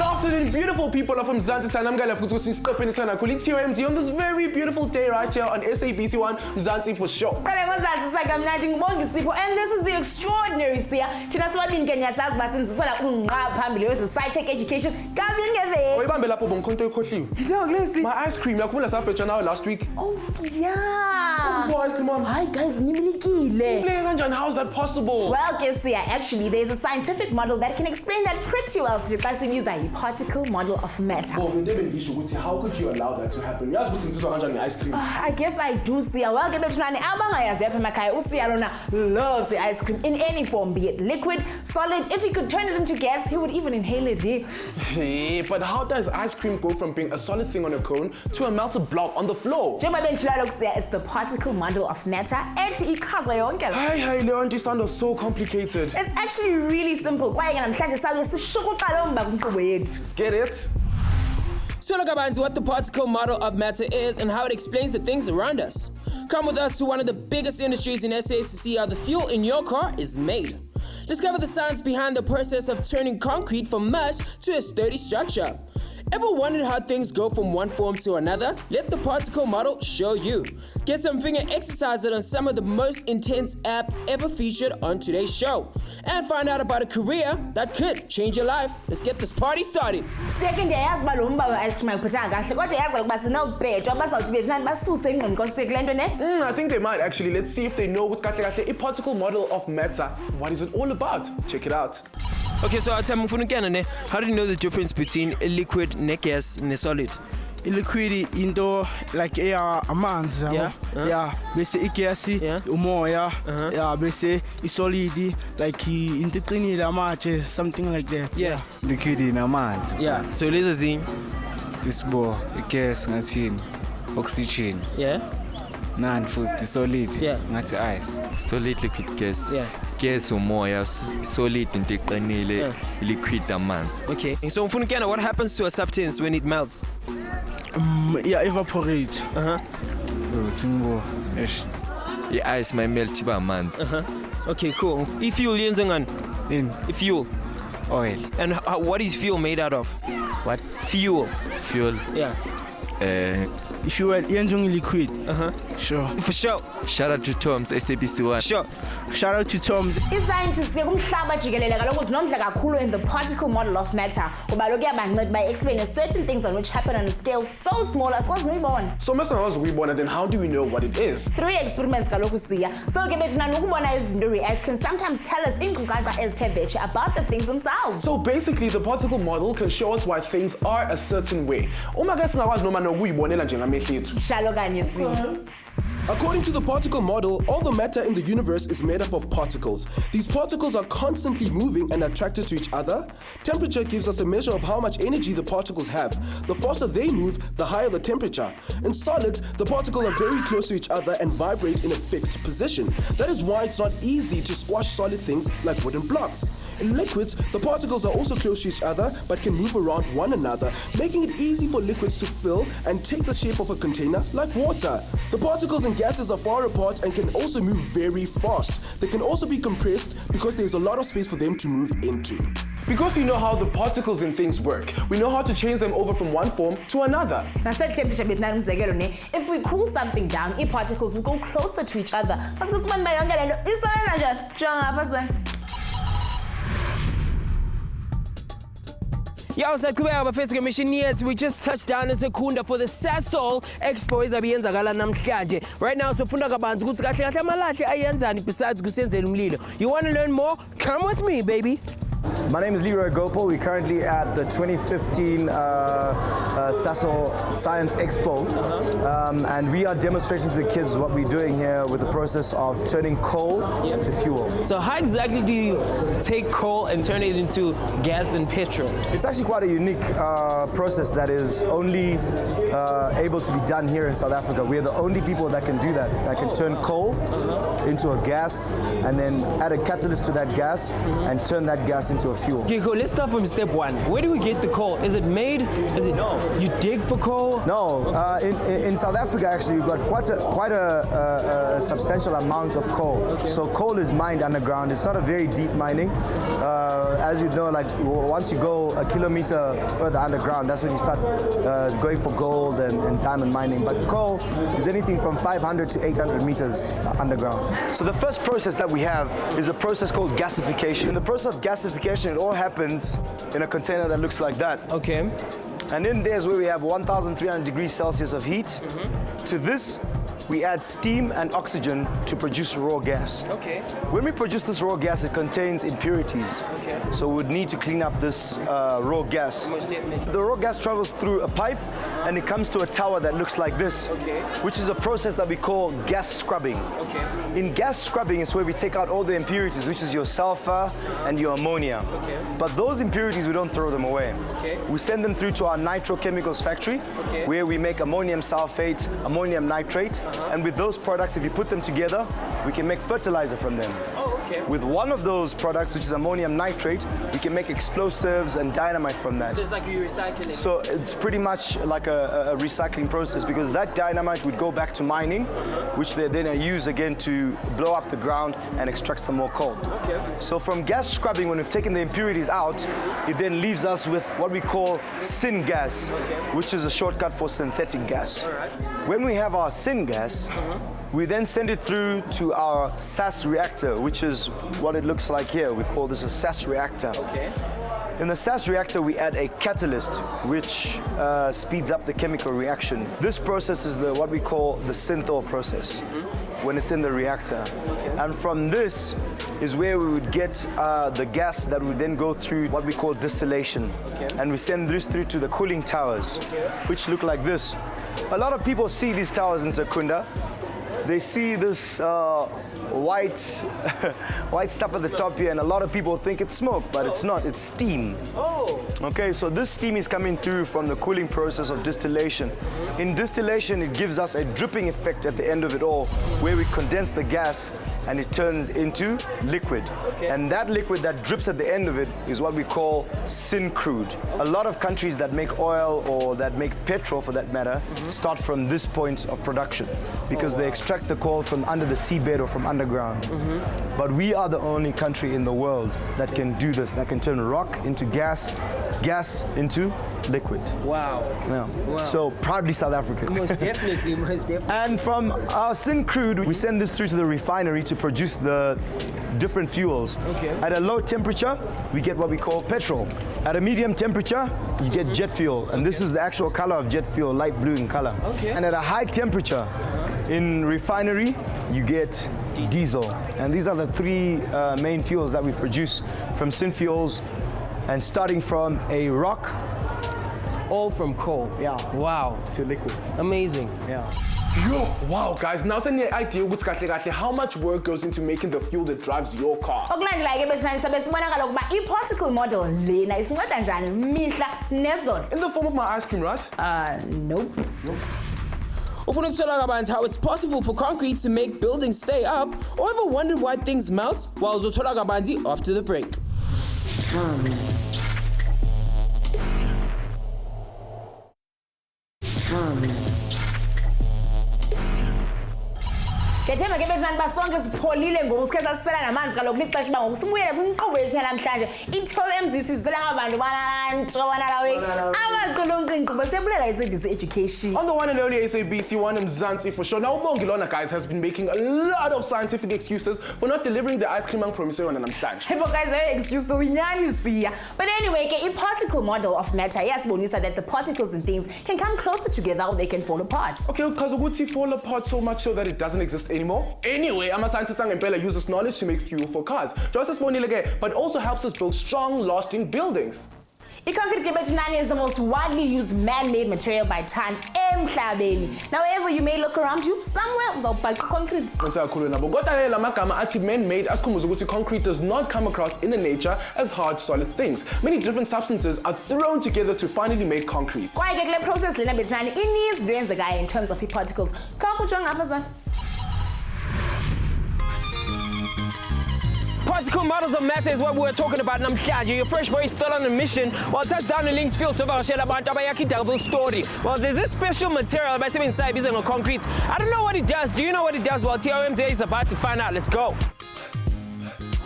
afternoon, beautiful people of Mzansi Sana. I'm going to TOMz on this very beautiful day right here on SABC 1 Mzansi for sure. And this is the extraordinary Sia. Tina swabini Kenya sazi basenzisela unqa phambili wezi sci-tech education. My ice cream, yakubona sabheja nawe last week. Oh yeah. What ice cream, mom? Hi guys, nibilikile. How is that possible? Well, guess Sia, actually there's a scientific model that can explain that pretty well. Is a particle model of matter. How could you allow that to happen? Ice cream. I guess I do see. Well, loves the ice cream in any form, be it liquid, solid. If he could turn it into gas, he would even inhale it. Hey, but how does ice cream go from being a solid thing on a cone to a melted blob on the floor? It's the particle model of matter. Hey, Leon, this sounds so complicated. It's actually really simple. Get it? So look at what the particle model of matter is and how it explains the things around us. Come with us to one of the biggest industries in SA to see how the fuel in your car is made. Discover the science behind the process of turning concrete from mush to a sturdy structure. Ever wondered how things go from one form to another? Let the particle model show you. Get some finger exercises on some of the most intense app ever featured on today's show. And find out about a career that could change your life. Let's get this party started. Second day, I think they might actually. Let's see if they know what's a particle model of matter. What is it all about? Check it out. Okay, so how do you know the difference between a liquid, gas, and a solid? Liquid into like air, amounts. Yeah. Bese ikiasi, umoya. Yeah. Bese isolidi like into clean matches, something like that. Yeah. Liquid in amounts. Yeah. So there's a zine. This ball, gas, ngatin, oxygen. Yeah. None food, the solid. Yeah. Not ice. Solid liquid gas. Yeah. Gas umoya, solid into liquid amounts. Okay. So what happens to a substance when it melts? Evaporate. The ice might melt by amounts. Okay, cool. Fuel, fuel. Oil. And what is fuel made out of? What? Fuel. Yeah. If you were using liquid. Sure. For sure. Shout out to TOMz, SABC 1. Sure. Shout out to TOMz. Scientists in the particle model of matter by explaining certain things on which happen on a scale so small as was reborn. So and then how do we know what it is? 3 experiments so react can sometimes tell us about the things themselves. So basically the particle model can show us why things are a certain way. According to the particle model, all the matter in the universe is made up of particles. These particles are constantly moving and attracted to each other. Temperature gives us a measure of how much energy the particles have. The faster they move, the higher the temperature. In solids, the particles are very close to each other and vibrate in a fixed position. That is why it's not easy to squash solid things like wooden blocks. In liquids, the particles are also close to each other but can move around one another, making it easy for liquids to fill and take the shape of a container like water. The particles in gases are far apart and can also move very fast. They can also be compressed because there's a lot of space for them to move into. Because we know how the particles in things work, we know how to change them over from one form to another. If we cool something down, particles will go closer to each other. Yeah, we just touched down in Sekunda for the Sasol Expo ezabiyenza namhlanje. Right now, sifunda kabanzi ukuthi kahle kahle amalahle ayenzani besides kusenzela umlilo. You want to learn more? Come with me, baby. My name is Leroy Gopal. We're currently at the 2015 Sasol Science Expo, and we are demonstrating to the kids what we're doing here with the process of turning coal into fuel. So how exactly do you take coal and turn it into gas and petrol? It's actually quite a unique process that is only able to be done here in South Africa. We're the only people that can do that can turn coal into a gas and then add a catalyst to that gas and turn that gas gas into a fuel. Okay, cool. Let's start from step one. Where do we get the coal? Is it made? Is it you dig for coal? No, in South Africa actually we've got quite a substantial amount of coal. Okay. So coal is mined underground. It's not a very deep mining. As you know, like once you go a kilometer further underground, that's when you start going for gold and diamond mining. But coal is anything from 500 to 800 meters underground. So the first process that we have is a process called gasification. In the process of gasification, it all happens in a container that looks like that. Okay. And in there's where we have 1,300 degrees Celsius of heat. To this, we add steam and oxygen to produce raw gas. Okay. When we produce this raw gas, it contains impurities. Okay. So we would need to clean up this raw gas. Most definitely. The raw gas travels through a pipe and it comes to a tower that looks like this, Okay. which is a process that we call gas scrubbing. Okay. In gas scrubbing is where we take out all the impurities, which is your sulfur and your ammonia. Okay. But those impurities, we don't throw them away. Okay. We send them through to our nitrochemicals factory, Okay. where we make ammonium sulfate, ammonium nitrate, and with those products, if you put them together, we can make fertilizer from them. Oh, okay. With one of those products, which is ammonium nitrate, we can make explosives and dynamite from that. So it's like you're recycling. So it's pretty much like a recycling process, because that dynamite would go back to mining, which they then use again to blow up the ground and extract some more coal. Okay. So from gas scrubbing, when we've taken the impurities out, it then leaves us with what we call syngas, which is a shortcut for synthetic gas. When we have our syngas, we then send it through to our SAS reactor, which is what it looks like here. We call this a SAS reactor. Okay. In the SAS reactor, we add a catalyst, which speeds up the chemical reaction. This process is what we call the synthol process, when it's in the reactor. And from this is where we would get the gas that would then go through what we call distillation. And we send this through to the cooling towers, which look like this. A lot of people see these towers in Secunda. They see this white stuff at the top here, and a lot of people think it's smoke, but it's not, it's steam. Oh. Okay, so this steam is coming through from the cooling process of distillation. In distillation, it gives us a dripping effect at the end of it all, where we condense the gas and it turns into liquid. Okay. And that liquid that drips at the end of it is what we call syn crude. A lot of countries that make oil or that make petrol, for that matter, start from this point of production, because they extract the coal from under the seabed or from underground. But we are the only country in the world that can do this, that can turn rock into gas, gas into liquid. Wow. Yeah. Wow. So proudly South African. Most definitely, most definitely. And from our syn crude, we send this through to the refinery to produce the different fuels. Okay. At a low temperature, we get what we call petrol. At a medium temperature, you get jet fuel. And this is the actual color of jet fuel, light blue in color. Okay. And at a high temperature, in refinery, you get diesel. And these are the three main fuels that we produce from syn fuels, and starting from a rock. All from coal. Yeah. Wow. To liquid. Amazing. Yeah. Yo, wow, guys. Now send me an idea how much work goes into making the fuel that drives your car. Okulandelayo ke besithani sabe sibona kaloku uba i-particle model lena isinceda njani mihla nezolo. In the form of my ice cream, right? Nope. Ufuna ukuthola kabanzi how it's possible for concrete to make buildings stay up, or ever wondered why things melt? Well, uzothola kabanzi after the break. TOMz. Ngethemba ke besithani basonke sipholile ngoba sikhe sasisela namanzi kaloku lixesha uba ngoku sibuyele kwinkqubo yethu namhlanje i-TOMz isizela ngabantu banalawe abaqulunqinkqubo sebulela i-SABC Education. On the one and only SABC One Mzansi for sure. Now Ubongilona, guys, has been making a lot of scientific excuses for not delivering the ice cream and promise on namhlanje. Hey, but guys, excuse unyani siya. But anyway, ke i-particle model of matter yasibonisa that the particles and things can come closer together or they can fall apart. Okay, because ukuthi fall apart so much so that it doesn't exist anymore. Anyway, ama-scientists angempela use this knowledge to make fuel for cars. Just as but also helps us build strong, lasting buildings. I-concrete is the most widely used man-made material by ton emhlabeni. Now, wherever you may look around you, somewhere uzawubhaqa concrete. Kodwa la magama athi man-made asikhumbuza ukuthi concrete does not come across in the nature as hard, solid things. Many different substances are thrown together to finally make concrete. Kwaye ke kule process lena bethunani ininzi into eyenzekayo in terms of particle models of matter is what we were talking about namhlanje. Your fresh boy is still on a mission. While touchdown in Linksfield to vakashela abantu abayakha double story. Well, there's this special material by SABC using a concrete. I don't know what it does. Do you know what it does? Well, TOMz is about to find out. Let's go.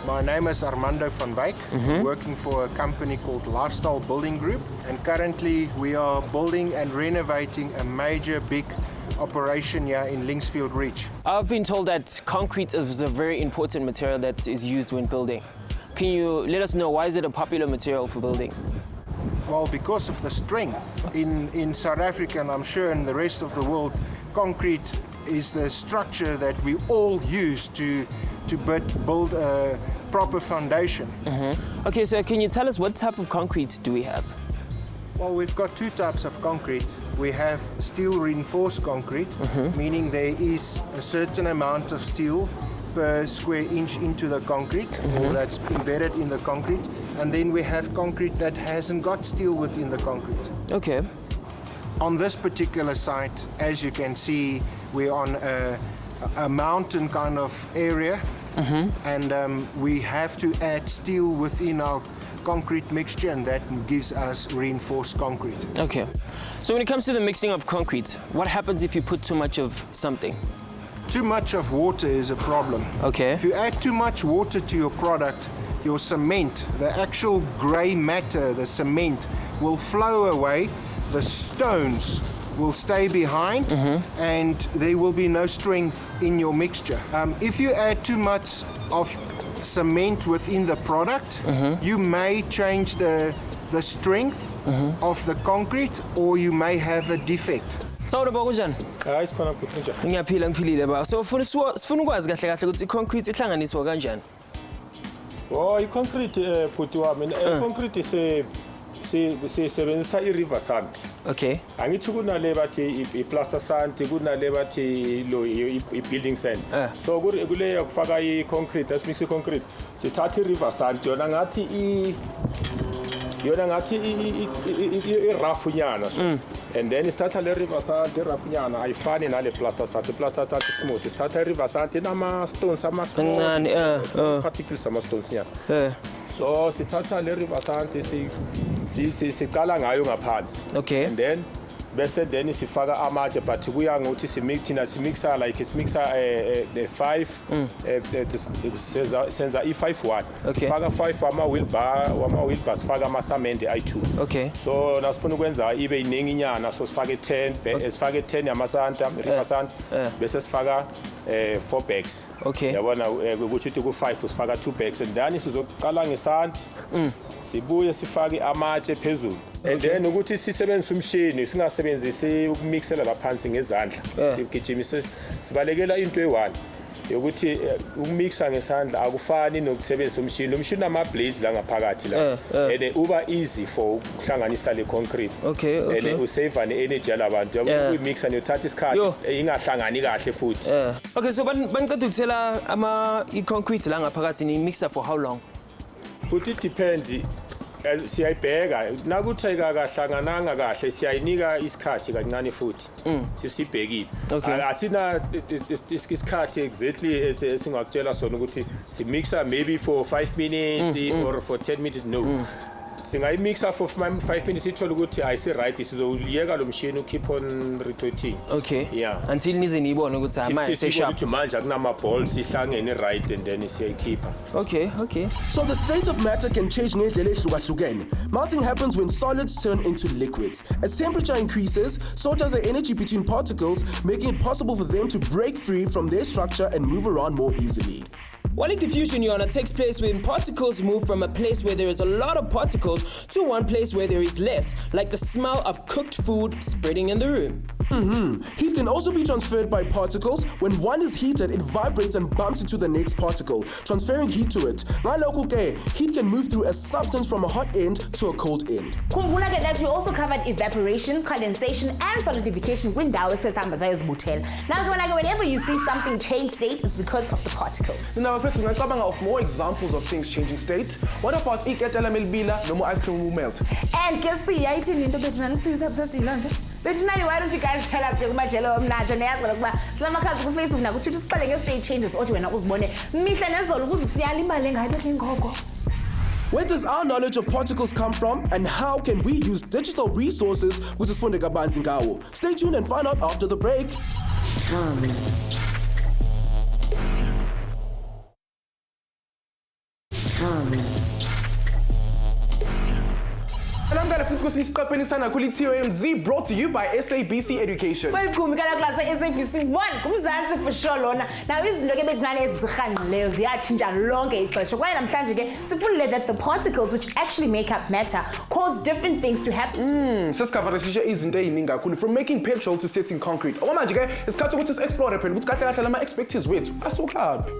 My name is Armando van Wyk, working for a company called Lifestyle Building Group, and currently we are building and renovating a major big operation here in Linksfield Reach. I've been told that concrete is a very important material that is used when building. Can you let us know why is it a popular material for building? Well, because of the strength. In South Africa, and I'm sure in the rest of the world, concrete is the structure that we all use to build a proper foundation. Okay, so can you tell us what type of concrete do we have? Well, we've got two types of concrete. We have steel reinforced concrete, meaning there is a certain amount of steel per square inch into the concrete, or that's embedded in the concrete. And then we have concrete that hasn't got steel within the concrete. Okay. On this particular site, as you can see, we're on a mountain kind of area, and we have to add steel within our concrete mixture, and that gives us reinforced concrete. Okay. So when it comes to the mixing of concrete, what happens if you put too much of something? Too much of water is a problem. Okay. If you add too much water to your product, your cement, the actual grey matter, the cement, will flow away, the stones will stay behind, and there will be no strength in your mixture. If you add too much of cement within the product, you may change the strength of the concrete, or you may have a defect. Sawubona kunjani? Hayi sikhona futhi njani? Ngiyaphila ngiphilile ba. So sifuna ukwazi kahle kahle ukuthi i-concrete ihlanganiswa kanjani? Oh, i-concrete futhi wami, i-concrete sisebenzisa i-river sand. Okay. Angithi kunale bathi i-plaster sand, kunale bathi lo i-building sand. So kule yakufaka i-concrete, let's i-concrete. Sithatha i-river sand yona ngathi i-rough nyana. And then sithatha le river sand i-rough nyana ayifani nale plaster sand. I-plaster sand smooth. Sithatha i-river sand inama stones particles ama stones nyana. So sithatha le river sand siqala ngayo ngaphansi. Okay. And then bese then sifaka amatshe, but kuya ngokuthi simixa like the 5 senza i51. Okay. Sifaka 5 wama-wheelbar sifaka ama-cement i2. Okay. So nasifuna ukwenza ibe iningi nyana, so sifake 10, sifake 10 yamasanta river sand, bese sifaka 4 bags. Okay. Yabona ukuthi ku5 usifaka 2 bags, and then sizoqala ngesand sibuye sifake amatshe phezulu. And then ukuthi sisebenzise umshini singasebenzisi ukumixela laphansi ngezandla. Sigijimise sibalekela into e1 yokuthi ukumixa ngesandla akufani nokusebenzisa umshini. Umshini ama blades la ngaphakathi la, and uba easy for ukuhlanganisa le concrete. Okay. And usave ne energy yalabantu ukuyimixa niyothatha isikhathi ingahlangani kahle futhi. Okay, so baniqeda ukuthela i-concrete la ngaphakathi ni mixer for how long? But it depends. Siyayibheka nakuthi akahlangananga kahle siyayinika isikhathi kancane futhi sisibhekile. Asina isikhathi exactly esingakutshela sona ukuthi simixa maybe for 5 minutes or for 10 minutes. No. Singayimixa for 5 minutes ithola ukuthi ayisi right, sizoliyeka lo mshini keep on rotating. Okay. Yeah. Until nize niyibone ukuthi manje sesharp. Ukuthi manje akunama balls ihlangene right, and then siyayikhipha. Okay. So the state of matter can change ngendlela ehlukahlukene. Melting happens when solids turn into liquids. As temperature increases, so does the energy between particles, making it possible for them to break free from their structure and move around more easily. While diffusion, Yana, takes place when particles move from a place where there is a lot of particles to one place where there is less, like the smell of cooked food spreading in the room. Heat can also be transferred by particles. When one is heated, it vibrates and bumps into the next particle, transferring heat to it. Heat can move through a substance from a hot end to a cold end. Khumbula ke that we also covered evaporation, condensation, and solidification when dawo sesihamba sayozibuthela. Now whenever you see something change state, it's because of the particle. Now, first, we're going of more examples of things changing state. What about iketela melbila, no more ice cream will melt? And can see, I tell you, why don't you guys uyasitshela ke kumajelo omnatho niyazi ukuba sinamakhasi ku-Facebook naku-Twitter siqale nge-state changes othi wena uzibone mihla nezolo ukuze siyala imali engayibekho ingogo. Where does our knowledge of particles come from, and how can we use digital resources which is Funde Kabanzi Ngawo? Stay tuned and find out after the break. TOMz. TOMz. And I'm gonna futhi kwesiqapheni sana kuli TOMz, brought to you by SABC Education. Welcome kala class SABC 1 kumzansi for sure lona. Now izinto ke bethu nane ezirhanqileyo ziyatshintsha lonke ixesha. Kwaye namhlanje ke sifundile that the particles which actually make up matter cause different things to happen. Sesicover sisho izinto eziningi kakhulu, from making petrol to setting concrete. Okwamanje ke isikhathi ukuthi si-explore phela ukuthi kahle kahle lama expertise wethu asuklaphi.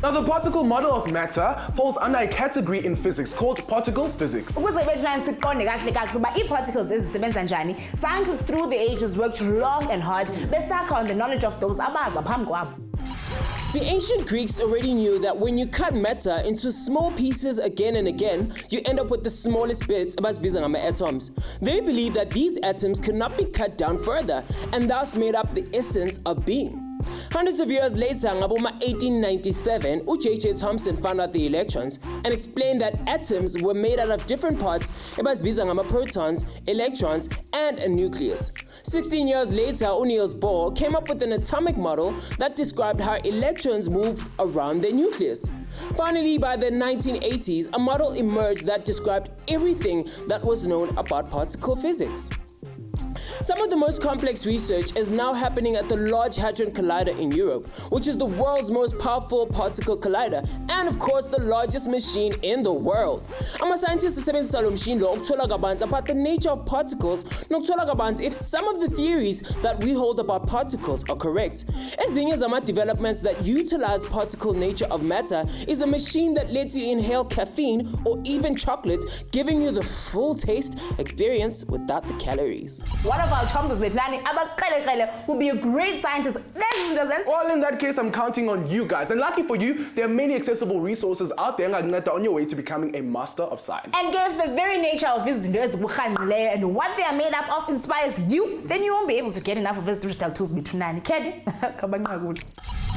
Now, the particle model of matter falls under a category in physics called particle physics. Ukuze bethu nani siqonde kahle kahle uba ii-particles ezisebenza njani, scientists through the ages worked long and hard besakha on the knowledge of those abaza phambi kwabo. The ancient Greeks already knew that when you cut matter into small pieces again and again, you end up with the smallest bits, abazibiza ngama-atoms. They believed that these atoms could not be cut down further and thus made up the essence of being. Hundreds of years later, ngaboma 1897, J.J. Thomson found out the electrons and explained that atoms were made out of different parts, ebazibiza ngama-protons, electrons, and a nucleus. 16 years later, Niels Bohr came up with an atomic model that described how electrons move around their nucleus. Finally, by the 1980s, a model emerged that described everything that was known about particle physics. Some of the most complex research is now happening at the Large Hadron Collider in Europe, which is the world's most powerful particle collider, and of course the largest machine in the world. Ama-scientists asebenzisa lo machine lo ukuthola kabanzi about the nature of particles, nokuthola kabanzi if some of the theories that we hold about particles are correct. Ezinye zama-developments that utilize particle nature of matter is a machine that lets you inhale caffeine or even chocolate, giving you the full taste experience without the calories. One of our TOMz betlani abaqhelekele will be a great scientist. Well, in that case, I'm counting on you guys. And lucky for you, there are many accessible resources out there on your way to becoming a master of science. And if the very nature of izinto ezibukhanqileyo and what they are made up of inspires you, then you won't be able to get enough of these digital tools between Kedi.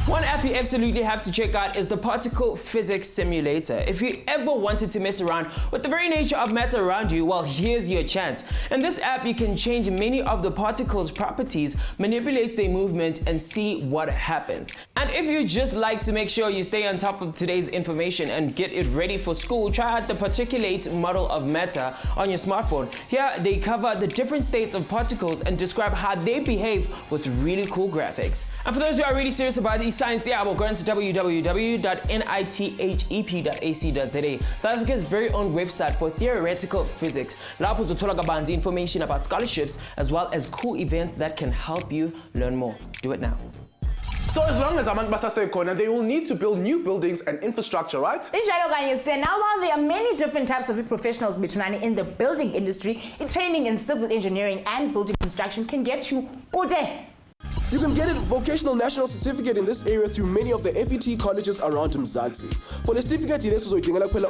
One app you absolutely have to check out is the Particle Physics Simulator. If you ever wanted to mess around with the very nature of matter around you, well, here's your chance. In this app, you can change many of the particles' properties, manipulate their movement, and see what happens. And if you just like to make sure you stay on top of today's information and get it ready for school, try out the particulate model of matter on your smartphone. Here, they cover the different states of particles and describe how they behave with really cool graphics. And for those who are really serious about these science, we'll go into www.nithep.ac.za, South Africa's very own website for theoretical physics. Lapho uzothola kabanzi information about scholarships as well as cool events that can help you learn more. Do it now. So as long as abantu basasekhona, they will need to build new buildings and infrastructure, right? Injalo kanye se, now while there are many different types of professionals between in the building industry, training in civil engineering and building construction can get you kude. You can get a vocational national certificate in this area through many of the FET colleges around Mzansi. For the certificate, you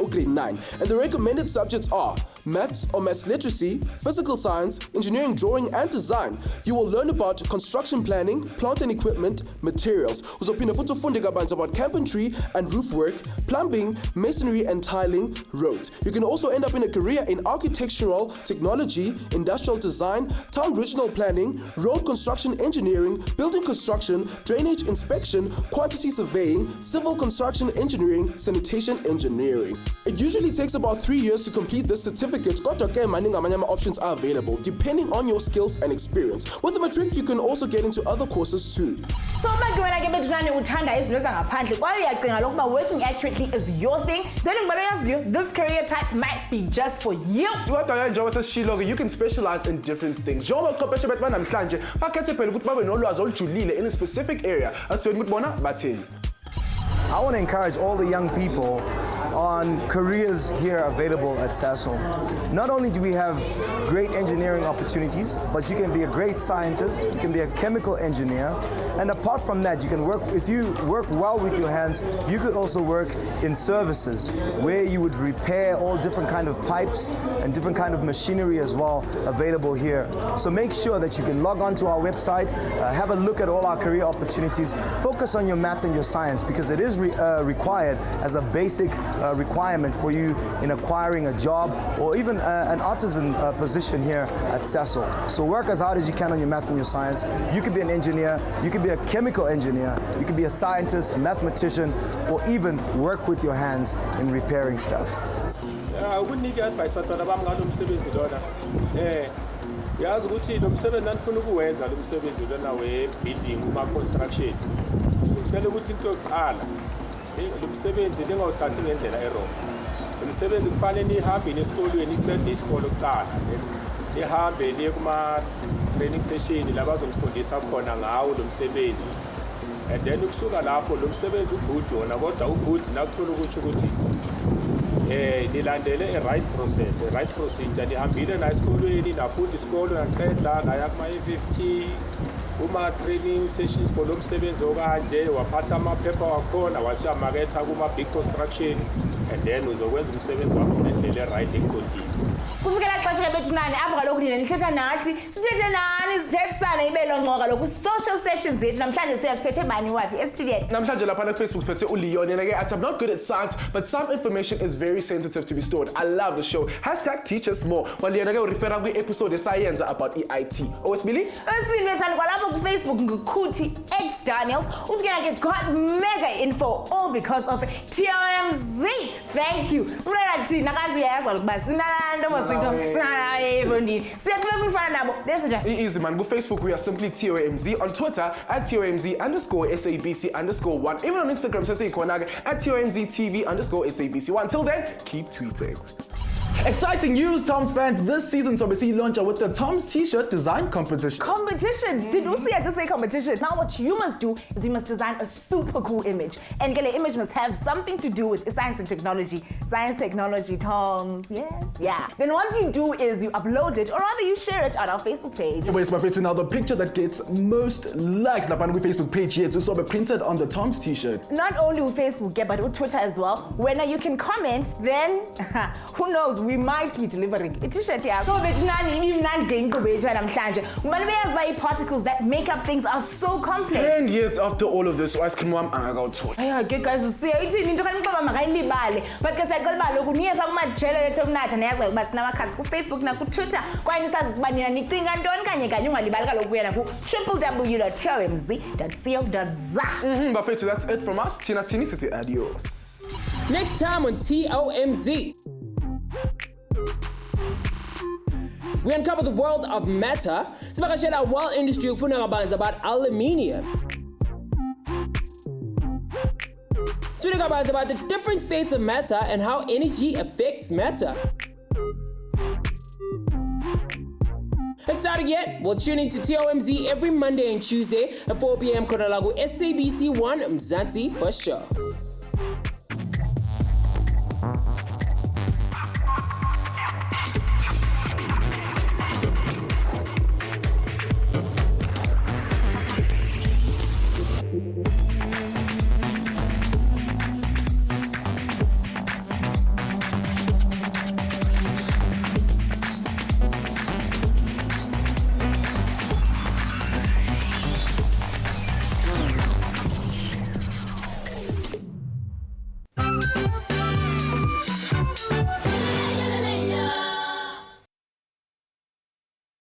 grade 9, and the recommended subjects are maths or maths literacy, physical science, engineering drawing and design. You will learn about construction planning, plant and equipment, materials. About carpentry and roof work, plumbing, masonry and tiling, roads. You can also end up in a career in architectural technology, industrial design, town regional planning, road construction engineering, building construction, drainage inspection, quantity surveying, civil construction engineering, sanitation engineering. It usually takes about 3 years to complete this certificate. Options are available depending on your skills and experience. With the matric, you can also get into other courses too. So working accurately is your thing, then this career type might be just for you. You can specialize in different things. In a specific area. I want to encourage all the young people on careers here available at Sasol. Not only do we have great engineering opportunities, but you can be a great scientist, you can be a chemical engineer, and apart from that, you can work, if you work well with your hands, you could also work in services where you would repair all different kind of pipes and different kind of machinery as well available here. So make sure that you can log on to our website, have a look at all our career opportunities, focus on your maths and your science because it is required as a basic requirement for you in acquiring a job or even an artisan position here at Sasol. So work as hard as you can on your maths and your science. You could be an engineer, you could be a chemical engineer, you could be a scientist, a mathematician, or even work with your hands in repairing stuff. Ukunika advice bantwana bami ngalo msebenzi lona. Yazi ukuthi lo msebenzi nanifuna ukuwenza lo msebenzi lona we-building uma-construction. Ngicela ukuthi into yokuqala lo msebenzi ningawuthathi ngendlela errong. Lo msebenzi kufanele nihambe esikolweni niqede isikolo kuqala. Nihambe niye kuma-training session la bazonifundisa khona ngawo lo msebenzi. And then ukusuka lapho lo msebenzi ugood wona kodwa ugood nakuthola ukuthi nilandele a-right process, a-right procedure. Nihambile na esikolweni, nafunda isikolo, naqeda, ngaya kuma-FFT, kuma-training sessions for lo msebenzi okanje, waphatha amaphepha wakhona, wasiyamaketha kuma-big construction, and then uzokwenza umsebenzi wakho ngendlela e-right eqondile. Kufikela xesha bethu nani apho kaloku nina nithetha nathi sithethe nani sithethisana ibelo ngqo kaloku social sessions zethu namhlanje siyasiphethe bani waphi esitudent namhlanje lapha na Facebook siphethe uLeon yena ke athi I'm not good at science but some information is very sensitive to be stored. I love the show. #teach us more. Well yena ke urefera kwi episode science about EIT. Owesibili bethani kwalapho ku Facebook ngikhuthi X Daniels uthi ke got mega info all because of TOMz. Thank you. Sibona thina kanti uyayazi ukuba sinalando easy man. Go Facebook we are simply TOMz, on Twitter at TOMz_SABC_1, even on Instagram at TOMzTV_SABC1. Until then, keep tweeting. Exciting news, TOMz fans! This season, SABC launched with the TOMz t-shirt design competition. Competition? Did you see I just say competition? Now what you must do is you must design a super cool image. And the image must have something to do with science and technology. Science, technology, TOMz, yes? Yeah. Then what you do is you upload it, or rather you share it on our Facebook page. Wait, my favorite now, the picture that gets most likes on our Facebook page here, so be printed on the TOMz t-shirt. Not only with Facebook, yeah, but with Twitter as well. When you can comment, then who knows? We might be delivering a t-shirt here. So particles that make up things are so complex. And yet, after all of this, guys, you see, but Facebook na Twitter www.tomz.co.za. But that's it from us. Tina City, adios. Next time on TOMz. We uncover the world of matter. Sivakashela world industry ukufunda kabanzi about aluminium. Speak about the different states of matter and how energy affects matter. Excited yet? Well, tune in to TOMz every Monday and Tuesday at 4 p.m. Kodalagu SABC1 Mzansi for sure.